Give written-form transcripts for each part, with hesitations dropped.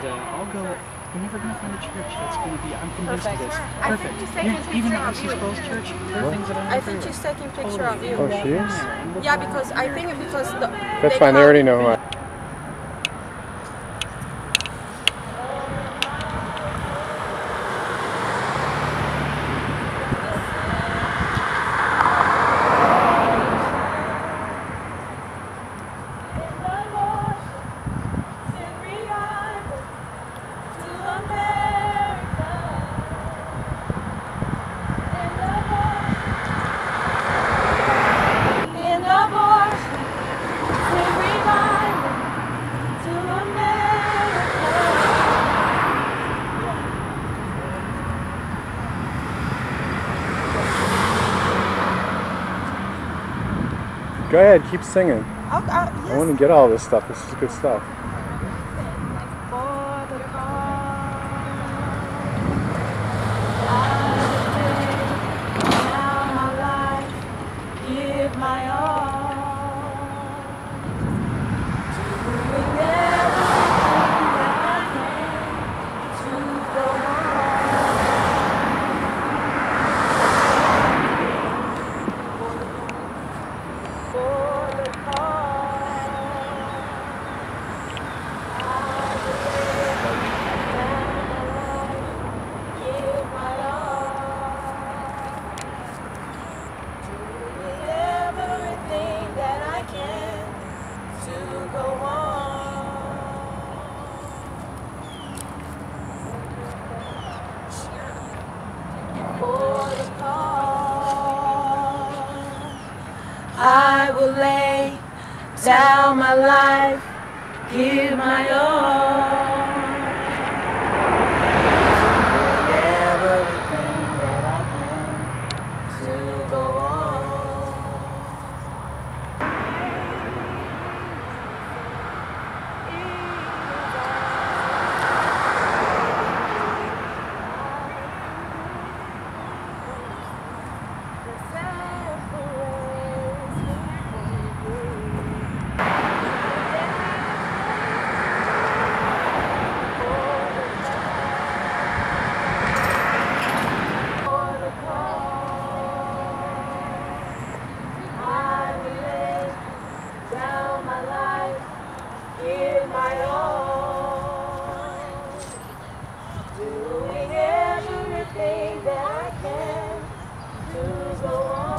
I'll go. You're never going to find a church that's going to be, I'm convinced of this. Perfect. Even at Lucy Sproul's church, there are things that I think she's taking a picture of you. Oh, she is? Yeah, because I think because that's fine, they already know who I am. Go ahead, keep singing. Yes. I want to get all this stuff. This is good stuff. I will lay down my life, give my all. Everything that I can to go on.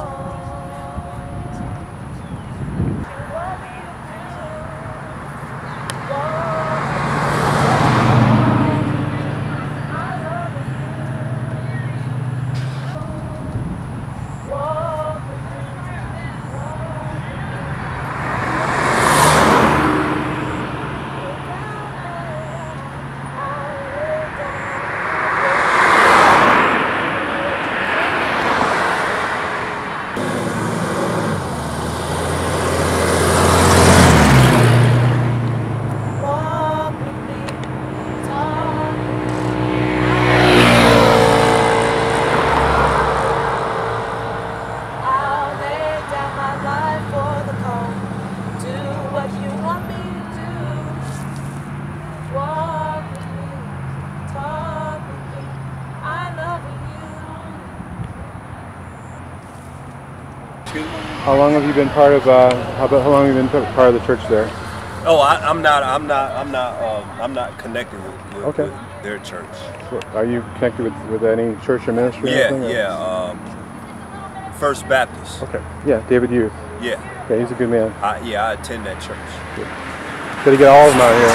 How long have you been part of? How long have you been part of the church there? Oh, I'm not connected with their church. So are you connected with any church or ministry? Yeah. First Baptist. Okay. Yeah, David Youth. Yeah. Yeah, he's a good man. I attend that church. Good. Got to get all of them out here.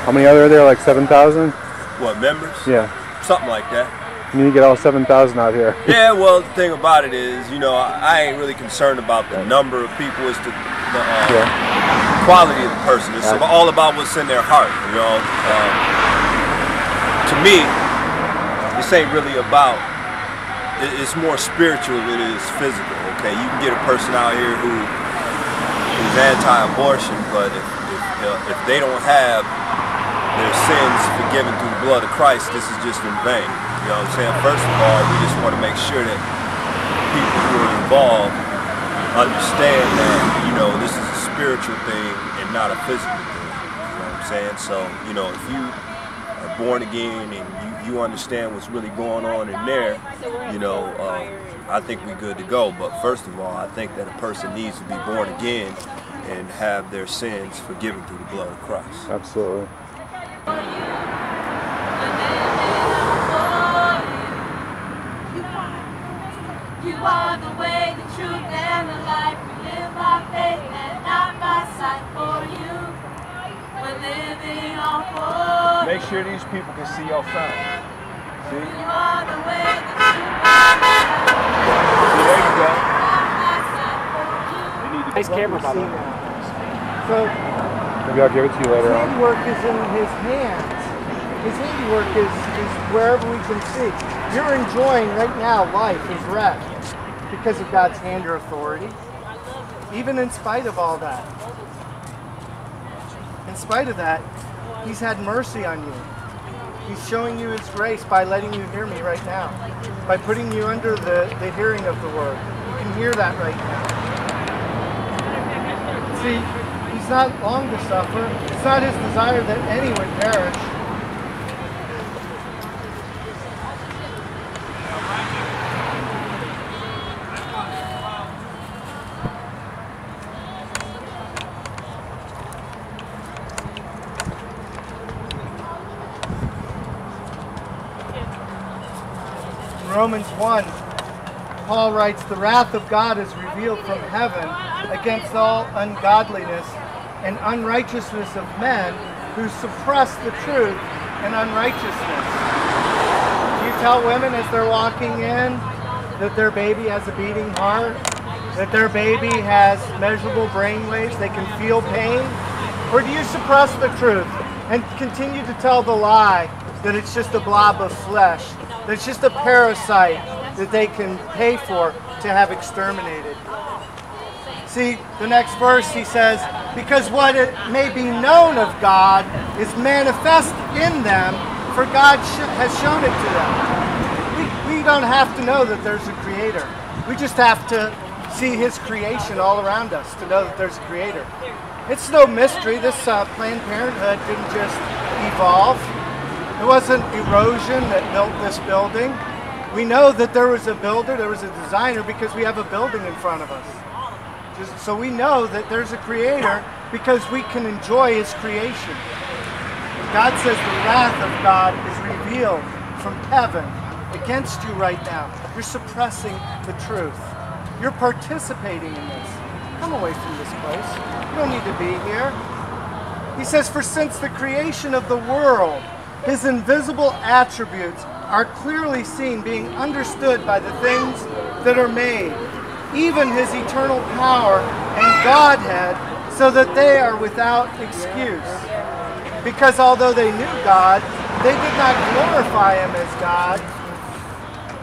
How many other are there? Like 7,000? What, members? Yeah. Something like that. You need to get all 7,000 out here. Yeah, well, the thing about it is, you know, I ain't really concerned about the number of people. It's the quality of the person. It's all about what's in their heart, you know. To me, this ain't really about, it's more spiritual than it is physical, okay? You can get a person out here who's anti-abortion, but if they don't have their sins forgiven through the blood of Christ, this is just in vain. You know what I'm saying? First of all, we just want to make sure that people who are involved understand that, you know, this is a spiritual thing and not a physical thing. You know what I'm saying? So, you know, if you are born again and you understand what's really going on in there, you know, I think we're good to go. But first of all, I think that a person needs to be born again and have their sins forgiven through the blood of Christ. Absolutely. You are the way, the truth, and the life. We live by faith and not by sight. For you, we're living on for you. Make sure these people can see your phone. See? You are the way, the truth, and the life. See, there you go. Nice camera, Bobby. So, Maybe I'll give it to you later his on. handiwork is in his hands. His handiwork is wherever we can see. You're enjoying right now life and breath because of God's hand or authority. Even in spite of all that. In spite of that, He's had mercy on you. He's showing you His grace by letting you hear me right now. By putting you under the hearing of the Word. You can hear that right now. See, He's not long to suffer. It's not His desire that any would perish. In Romans 1, Paul writes, "The wrath of God is revealed from heaven against all ungodliness and unrighteousness of men who suppress the truth and unrighteousness." Do you tell women as they're walking in that their baby has a beating heart, that their baby has measurable brain waves, they can feel pain? Or do you suppress the truth and continue to tell the lie that it's just a blob of flesh, that it's just a parasite that they can pay for to have exterminated? See, the next verse he says, "Because what it may be known of God is manifest in them, for God has shown it to them." We don't have to know that there's a creator. We just have to see His creation all around us to know that there's a creator. It's no mystery. This Planned Parenthood didn't just evolve. It wasn't erosion that built this building. We know that there was a builder, there was a designer, because we have a building in front of us. So we know that there's a creator because we can enjoy His creation. God says the wrath of God is revealed from heaven against you right now. You're suppressing the truth. You're participating in this. Come away from this place. You don't need to be here. He says, "For since the creation of the world, His invisible attributes are clearly seen, being understood by the things that are made, even His eternal power and Godhead, so that they are without excuse. Because although they knew God, they did not glorify Him as God,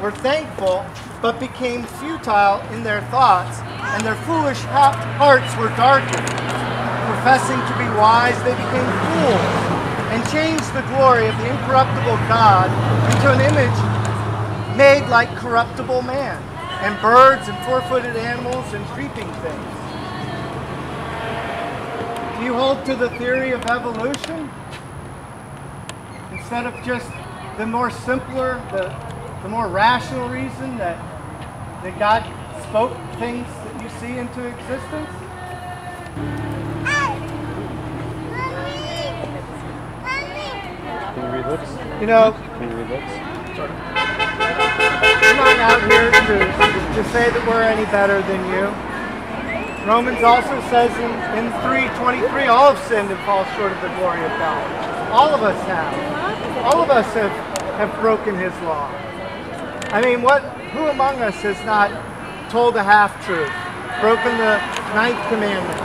were thankful, but became futile in their thoughts, and their foolish hearts were darkened. Professing to be wise, they became fools, and changed the glory of the incorruptible God into an image made like corruptible man, and birds and four-footed animals and creeping things." Do you hold to the theory of evolution? Instead of just the more simpler, the more rational reason that God spoke things that you see into existence? Can you read lips? You know, Can you read lips? we're not out here to say that we're any better than you. Romans also says in 3:23, all have sinned and fall short of the glory of God. All of us have. All of us have broken His law. I mean, who among us has not told a half-truth, broken the 9th commandment,